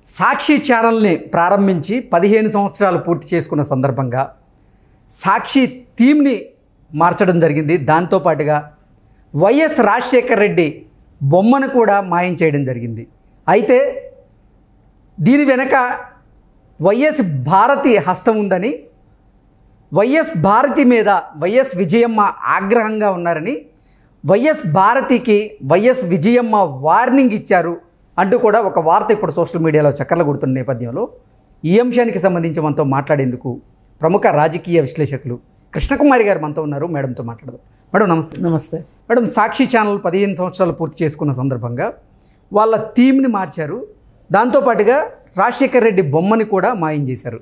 సాక్షి ఛానల్ని ప్రారంభించి 15 సంవత్సరాలు పూర్తి చేసుకున్న సందర్భంగా సాక్షి థీమ్ని మార్చడం జరిగింది. దాంతోపాటుగా వైఎస్ రాజశేఖర రెడ్డి బొమ్మను కూడా మాయం చేయడం జరిగింది. అయితే దీని వెనక వైఎస్ భారతి హస్తం ఉందని, వైఎస్ భారతి మీద వైఎస్ విజయమ్మ ఆగ్రహంగా ఉన్నారని, వైఎస్ భారతికి వైఎస్ విజయమ్మ వార్నింగ్ ఇచ్చారు అంటూ కూడా ఒక వార్త ఇప్పుడు సోషల్ మీడియాలో చక్కర్లు కొడుతున్న నేపథ్యంలో ఈ అంశానికి సంబంధించి మనతో మాట్లాడేందుకు ప్రముఖ రాజకీయ విశ్లేషకులు కృష్ణకుమారి గారు మనతో ఉన్నారు. మేడంతో మాట్లాడదాం. మేడం నమస్తే. నమస్తే మేడం, సాక్షి ఛానల్ 15 సంవత్సరాలు పూర్తి చేసుకున్న సందర్భంగా వాళ్ళ థీమ్ని మార్చారు. దాంతోపాటుగా రాజశేఖర రెడ్డి బొమ్మని కూడా మాయం చేశారు.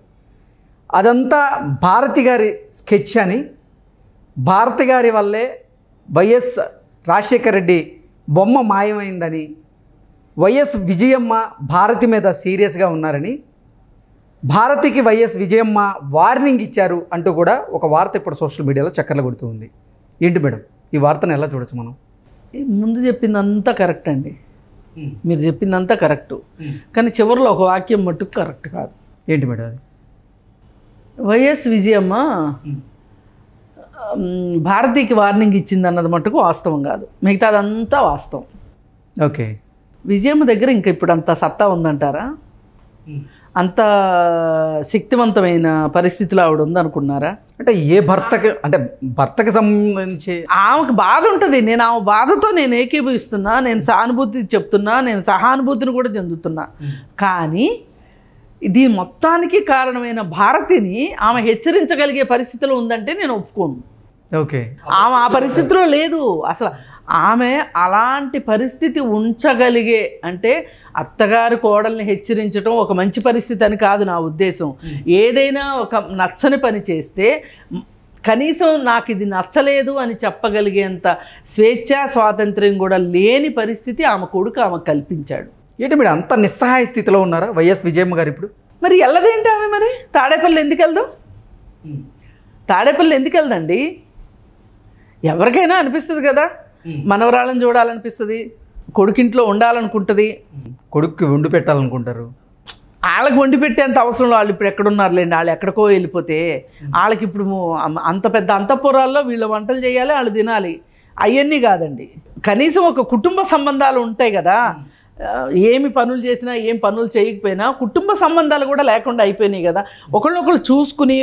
అదంతా భారతి గారి స్కెచ్ అని, భారతి గారి వల్లే వైఎస్ రాజశేఖర రెడ్డి బొమ్మ మాయమైందని, వైఎస్ విజయమ్మ భారతి మీద సీరియస్గా ఉన్నారని, భారతికి వైఎస్ విజయమ్మ వార్నింగ్ ఇచ్చారు అంటూ కూడా ఒక వార్త ఇప్పుడు సోషల్ మీడియాలో చక్కర్లు కొడుతూ ఉంది. ఏంటి మేడం ఈ వార్తను ఎలా చూడొచ్చు మనం? ముందు చెప్పిందంతా కరెక్ట్ అండి, మీరు చెప్పిందంతా కరెక్టు, కానీ చివరిలో ఒక వాక్యం మట్టుకు కరెక్ట్ కాదు. ఏంటి మేడం అది? వైఎస్ విజయమ్మ భారతికి వార్నింగ్ ఇచ్చింది అన్నది మట్టుకు వాస్తవం కాదు, మిగతాదంతా వాస్తవం. ఓకే. విజయమ్మ దగ్గర ఇంకా ఇప్పుడు అంత సత్తా ఉందంటారా? అంత శక్తివంతమైన పరిస్థితిలో ఆవిడ ఉందనుకున్నారా? అంటే ఏ భర్తకి, అంటే భర్తకి సంబంధించి ఆమెకు బాధ ఉంటుంది. నేను ఆమె బాధతో నేను ఏకీభవిస్తున్నా, నేను సానుభూతి చెప్తున్నా, నేను సహానుభూతిని కూడా చెందుతున్నా. కానీ ఇది మొత్తానికి కారణమైన భారతిని ఆమె హెచ్చరించగలిగే పరిస్థితిలో ఉందంటే నేను ఒప్పుకోను. ఓకే. ఆమె ఆ పరిస్థితిలో లేదు అసలు. ఆమె అలాంటి పరిస్థితి ఉంచగలిగే, అంటే అత్తగారి కోడల్ని హెచ్చరించడం ఒక మంచి పరిస్థితి అని కాదు నా ఉద్దేశం. ఏదైనా ఒక నచ్చని పని చేస్తే కనీసం నాకు ఇది నచ్చలేదు అని చెప్పగలిగేంత స్వేచ్ఛా స్వాతంత్ర్యం కూడా లేని పరిస్థితి ఆమె కొడుకు ఆమె కల్పించాడు. ఏంటి మేడం అంత నిస్సహాయ స్థితిలో ఉన్నారా వైఎస్ విజయమ్మ గారు ఇప్పుడు? మరి వెళ్ళదేంటి ఆమె? మరి తాడేపల్లి ఎందుకు వెళ్దాం? తాడేపల్లి ఎందుకు వెళ్దండి? ఎవరికైనా అనిపిస్తుంది కదా, మనవరాళ్ళని చూడాలనిపిస్తుంది, కొడుకింట్లో ఉండాలనుకుంటుంది, కొడుక్కి వండి పెట్టాలనుకుంటారు. వాళ్ళకి వండి పెట్టేంత అవసరంలో వాళ్ళు ఇప్పుడు ఎక్కడున్నారులేండి, వాళ్ళు ఎక్కడికో వెళ్ళిపోతే వాళ్ళకి ఇప్పుడు అంత పెద్ద అంతఃపురాల్లో వీళ్ళ వంటలు చేయాలి, వాళ్ళు తినాలి, అవన్నీ కాదండి. కనీసం ఒక కుటుంబ సంబంధాలు ఉంటాయి కదా, ఏమి పనులు చేసినా ఏం పనులు చేయకపోయినా కుటుంబ సంబంధాలు కూడా లేకుండా అయిపోయినాయి కదా. ఒకళ్ళొకళ్ళు చూసుకుని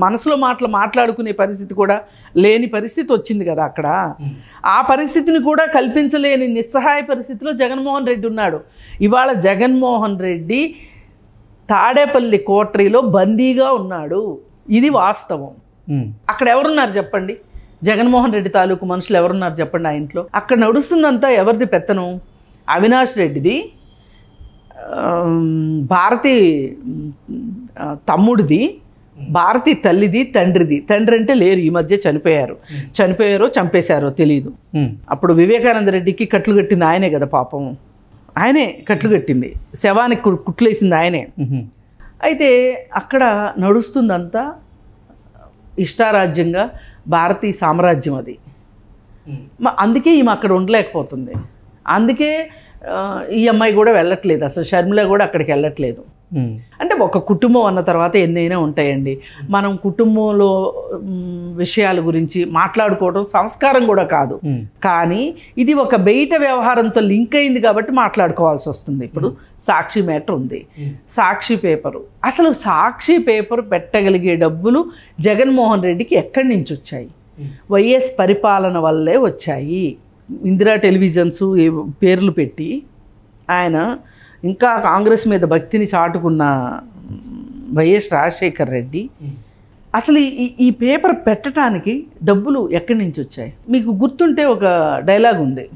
మనసులో మాట్లాడుకునే పరిస్థితి కూడా లేని పరిస్థితి వచ్చింది కదా అక్కడ. ఆ పరిస్థితిని కూడా కల్పించలేని నిస్సహాయ పరిస్థితిలో జగన్మోహన్ రెడ్డి ఉన్నాడు. ఇవాళ జగన్మోహన్ రెడ్డి తాడేపల్లి కోటరీలో బందీగా ఉన్నాడు, ఇది వాస్తవం. అక్కడ ఎవరున్నారు చెప్పండి? జగన్మోహన్ రెడ్డి తాలూకు మనుషులు ఎవరున్నారు చెప్పండి ఆ ఇంట్లో? అక్కడ నడుస్తుందంతా ఎవరిది పెత్తనం? అవినాష్ రెడ్డిది, భారతి తమ్ముడిది, భారతి తల్లిది, తండ్రిది. తండ్రి అంటే లేరు, ఈ మధ్య చనిపోయారో చంపేశారో తెలియదు. అప్పుడు వివేకానంద రెడ్డికి కట్లు కట్టింది ఆయనే కదా పాపం, ఆయనే కట్లు కట్టింది, శవానికి కుట్లేసింది ఆయనే. అయితే అక్కడ నడుస్తుందంతా ఇష్టారాజ్యంగా భారతీయ సామ్రాజ్యం అది. అందుకే ఈమె అక్కడ ఉండలేకపోతుంది. అందుకే ఈ అమ్మాయి కూడా వెళ్ళట్లేదు, అసలు షర్మిల కూడా అక్కడికి వెళ్ళట్లేదు. అంటే ఒక కుటుంబం అన్న తర్వాత ఎన్నైనా ఉంటాయండి. మనం కుటుంబంలో విషయాల గురించి మాట్లాడుకోవడం సంస్కారం కూడా కాదు, కానీ ఇది ఒక బయట వ్యవహారంతో లింక్ అయింది కాబట్టి మాట్లాడుకోవాల్సి వస్తుంది. ఇప్పుడు సాక్షి మ్యాటర్ ఉంది, సాక్షి పేపరు, అసలు సాక్షి పేపర్ పెట్టగలిగే డబ్బులు జగన్మోహన్ రెడ్డికి ఎక్కడి నుంచి వచ్చాయి? వైఎస్ పరిపాలన వల్లే వచ్చాయి. ఇందిరా టెలివిజన్స్ పేర్లు పెట్టి ఆయన ఇంకా కాంగ్రెస్ మీద భక్తిని చాటుకున్న వైఎస్ రాజశేఖర్ రెడ్డి అసలు ఈ పేపర్ పెట్టడానికి డబ్బులు ఎక్కడి నుంచి వచ్చాయి? మీకు గుర్తుంటే ఒక డైలాగ్ ఉంది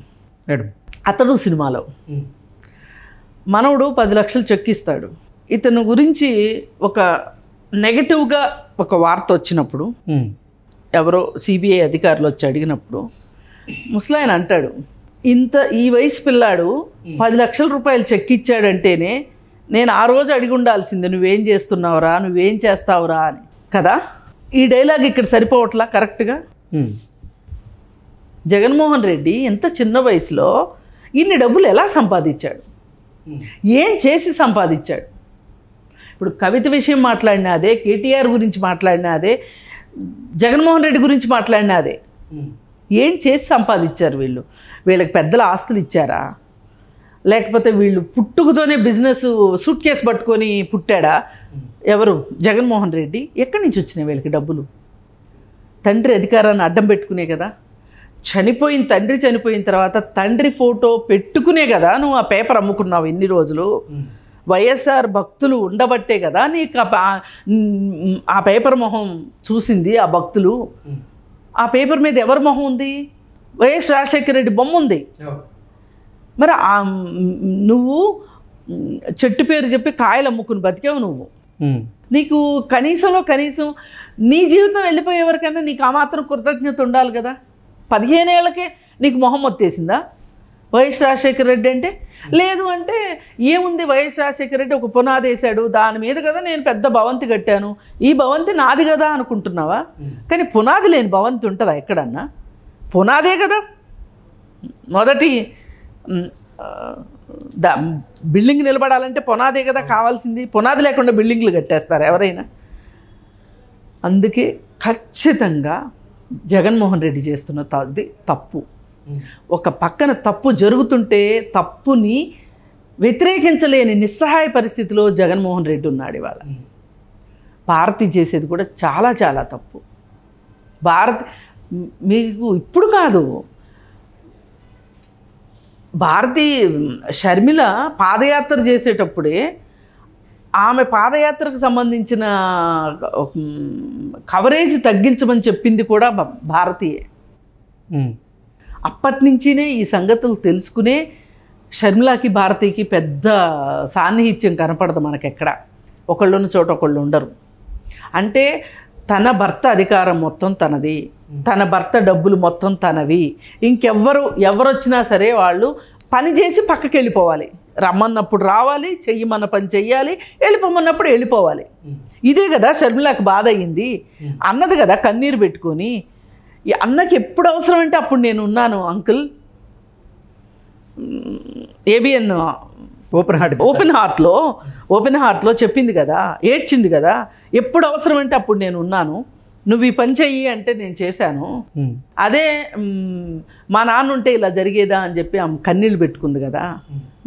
అతడు సినిమాలో, మనవడు 10 లక్షలు చెక్కిస్తాడు. ఇతను గురించి ఒక నెగటివ్గా ఒక వార్త వచ్చినప్పుడు, ఎవరో సిబిఐ అధికారులు వచ్చి అడిగినప్పుడు ముసలాయన అంటాడు, ఈ వయసు పిల్లాడు 10 లక్షల రూపాయలు చెక్ ఇచ్చాడంటేనే నేను ఆ రోజు అడిగి ఉండాల్సిందే, నువ్వేం చేస్తున్నావురా, నువ్వేం చేస్తావురా అని కదా. ఈ డైలాగ్ ఇక్కడ సరిపోవట్లా కరెక్ట్గా. జగన్మోహన్ రెడ్డి ఎంత చిన్న వయసులో ఇన్ని డబ్బులు ఎలా సంపాదించాడు? ఏం చేసి సంపాదించాడు? ఇప్పుడు కవిత విషయం మాట్లాడినా అదే, కేటీఆర్ గురించి మాట్లాడినా అదే, జగన్మోహన్ రెడ్డి గురించి మాట్లాడినా అదే. ఏం చేసి సంపాదించారు వీళ్ళు? వీళ్ళకి పెద్దల ఆస్తులు ఇచ్చారా? లేకపోతే వీళ్ళు పుట్టుకతోనే బిజినెస్ సూట్ కేసు పట్టుకొని పుట్టాడా? ఎవరు? జగన్మోహన్ రెడ్డి. ఎక్కడి నుంచి వచ్చినాయి వీళ్ళకి డబ్బులు? తండ్రి అధికారాన్ని అడ్డం పెట్టుకునే కదా. తండ్రి చనిపోయిన తర్వాత తండ్రి ఫోటో పెట్టుకునే కదా నువ్వు ఆ పేపర్ అమ్ముకున్నావు ఇన్ని రోజులు. వైఎస్ఆర్ భక్తులు ఉండబట్టే కదా నీకు ఆ పేపర్ మొహం చూసింది ఆ భక్తులు. ఆ పేపర్ మీద ఎవరి మొహం ఉంది? వైఎస్ రాజశేఖర రెడ్డి బొమ్మ ఉంది. మరి నువ్వు చెట్టు పేరు చెప్పి కాయలు అమ్ముకుని బతికావు నువ్వు. నీకు కనీసం నీ జీవితం వెళ్ళిపోయే వరకైనా నీకు ఆ మాత్రం కృతజ్ఞత ఉండాలి కదా. 15 ఏళ్ళకే నీకు మొహం వచ్చేసిందా వైఎస్ రాజశేఖర రెడ్డి అంటే? లేదు అంటే ఏముంది, వైఎస్ రాజశేఖర రెడ్డి ఒక పునాది వేశాడు, దాని మీద కదా నేను పెద్ద భవంతి కట్టాను, ఈ భవంతి నాది కదా అనుకుంటున్నావా? కానీ పునాది లేని భవంతి ఉంటుందా ఎక్కడన్నా? పునాదే కదా మొదటి బిల్డింగ్ నిలబడాలంటే పునాదే కదా కావాల్సింది. పునాది లేకుండా బిల్డింగ్లు కట్టేస్తారు ఎవరైనా. అందుకే ఖచ్చితంగా జగన్మోహన్ రెడ్డి చేస్తున్న తప్పు. ఒక పక్కన తప్పు జరుగుతుంటే తప్పుని వ్యతిరేకించలేని నిస్సహాయ పరిస్థితిలో జగన్మోహన్ రెడ్డి ఉన్నాడు ఇవాళ. భారతి చేసేది కూడా చాలా చాలా తప్పు. మీకు ఇప్పుడు కాదు, భారతి షర్మిల పాదయాత్ర చేసేటప్పుడే ఆమె పాదయాత్రకు సంబంధించిన కవరేజ్ తగ్గించమని చెప్పింది కూడా భారతీయే. అప్పటి నుంచినే ఈ సంగతులు తెలుసుకునే షర్మిలాకి భారతికి పెద్ద సాన్నిహిత్యం కనపడదు మనకెక్కడ. ఒకళ్ళున్న చోట ఒకళ్ళు ఉండరు. అంటే తన భర్త అధికారం మొత్తం తనది, తన భర్త డబ్బులు మొత్తం తనవి. ఎవరొచ్చినా సరే వాళ్ళు పని చేసి పక్కకి వెళ్ళిపోవాలి. రమ్మన్నప్పుడు రావాలి, చెయ్యమన్న పని చెయ్యాలి, వెళ్ళిపోమన్నప్పుడు వెళ్ళిపోవాలి. ఇదే కదా షర్మిలాకి బాధ అయ్యింది. అన్నది కదా కన్నీరు పెట్టుకొని, ఈ అన్నకి ఎప్పుడు అవసరం అంటే అప్పుడు నేను ఉన్నాను అంకుల్. ఏబిఎన్ ఓపెన్ హార్ట్లో చెప్పింది కదా, ఏడ్చింది కదా, ఎప్పుడు అవసరం అంటే అప్పుడు నేను ఉన్నాను, నువ్వు ఈ పని చెయ్యి అంటే నేను చేశాను. అదే మా నాన్న ఉంటే ఇలా జరిగేదా అని చెప్పి ఆమె కన్నీళ్ళు పెట్టుకుంది కదా.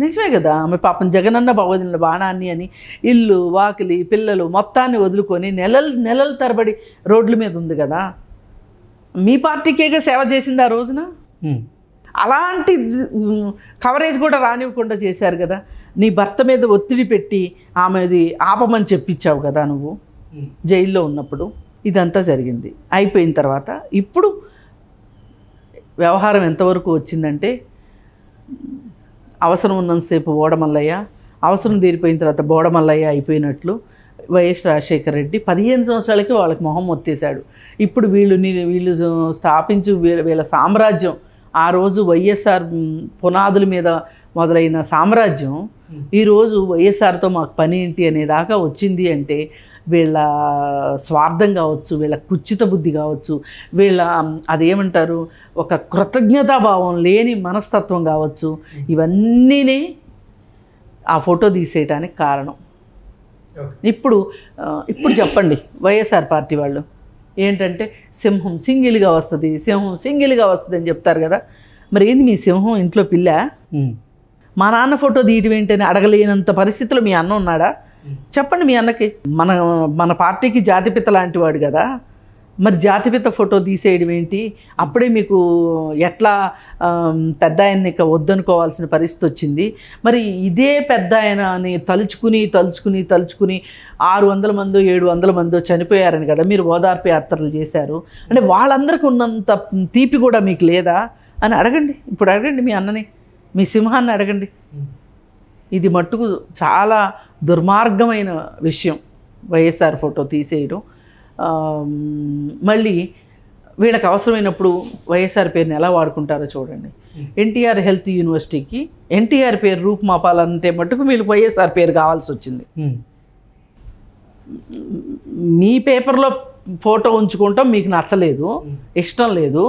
నిజమే కదా, ఆమె పాపం జగనన్న వదిలిన బాణాన్ని అని ఇల్లు వాకిలి పిల్లలు మొత్తాన్ని వదులుకొని నెలల తరబడి రోడ్ల మీద ఉంది కదా. మీ పార్టీకేగా సేవ చేసింది ఆ రోజున. అలాంటి కవరేజ్ కూడా రానివ్వకుండా చేశారు కదా. నీ భర్త మీద ఒత్తిడి పెట్టి ఆమెది ఆపమని చెప్పించావు కదా నువ్వు జైల్లో ఉన్నప్పుడు. ఇదంతా జరిగింది. అయిపోయిన తర్వాత ఇప్పుడు వ్యవహారం ఎంతవరకు వచ్చిందంటే, అవసరం ఉన్నంతసేపు ఓడమల్లయ్య, అవసరం తీరిపోయిన తర్వాత బోడమల్లయ్య అయిపోయినట్లు వైఎస్ రాజశేఖర రెడ్డి 15 సంవత్సరాలకి వాళ్ళకి మొహం మొత్తేశాడు. ఇప్పుడు వీళ్ళు స్థాపించు వీళ్ళ సామ్రాజ్యం, ఆ రోజు వైఎస్ఆర్ పునాదుల మీద మొదలైన సామ్రాజ్యం ఈరోజు వైఎస్ఆర్తో మాకు పని ఏంటి అనేదాకా వచ్చింది అంటే వీళ్ళ స్వార్థం కావచ్చు, వీళ్ళ కుచ్చిత బుద్ధి కావచ్చు, వీళ్ళ అదేమంటారు ఒక కృతజ్ఞతాభావం లేని మనస్తత్వం కావచ్చు, ఇవన్నీనే ఆ ఫోటో తీసేయటానికి కారణం. ఇప్పుడు చెప్పండి వైఎస్ఆర్ పార్టీ వాళ్ళు ఏంటంటే సింహం సింగిల్గా వస్తుంది అని చెప్తారు కదా. మరి ఏంది మీ సింహం ఇంట్లో పిల్ల? మా నాన్న ఫోటో తీయటం ఏంటని అడగలేనంత పరిస్థితిలో మీ అన్న ఉన్నాడా? చెప్పండి మీ అన్నకి. మన పార్టీకి జాతిపిత లాంటి వాడు కదా, మరి జాతిపిత ఫోటో తీసేయడం ఏంటి? అప్పుడే మీకు ఎట్లా పెద్ద ఆయన్ని ఇక వద్దనుకోవాల్సిన పరిస్థితి వచ్చింది. మరి ఇదే పెద్ద ఆయనని తలుచుకుని 600 మందో 700 మందో చనిపోయారని కదా మీరు ఓదార్పు యాత్రలు చేశారు. అంటే వాళ్ళందరికీ ఉన్నంత తీపి కూడా మీకు లేదా అని అడగండి. ఇప్పుడు అడగండి మీ అన్నని, మీ సింహాన్ని అడగండి. ఇది మట్టుకు చాలా దుర్మార్గమైన విషయం వైఎస్ఆర్ ఫోటో తీసేయడం. మళ్ళీ వీళ్ళకి అవసరమైనప్పుడు వైఎస్ఆర్ పేరుని ఎలా వాడుకుంటారో చూడండి. ఎన్టీఆర్ హెల్త్ యూనివర్సిటీకి ఎన్టీఆర్ పేరు రూపుమాపాలంటే మట్టుకు వీళ్ళకి వైఎస్ఆర్ పేరు కావాల్సి వచ్చింది. మీ పేపర్లో ఫోటో ఉంచుకుంటాం మీకు నచ్చలేదు, ఇష్టం లేదు,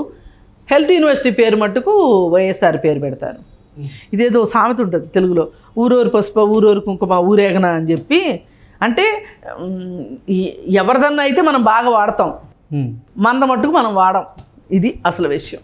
హెల్త్ యూనివర్సిటీ పేరు మట్టుకు వైఎస్ఆర్ పేరు పెడతారు. ఇదేదో సామెత ఉంటుంది తెలుగులో, ఊరూరు పసుపు ఊరూరు కుంకుమ ఊరేగన అని చెప్పి. అంటే ఎవరిదన్నా అయితే మనం బాగా వాడతాం, మన మట్టుకు మనం వాడం. ఇది అసలు విషయం.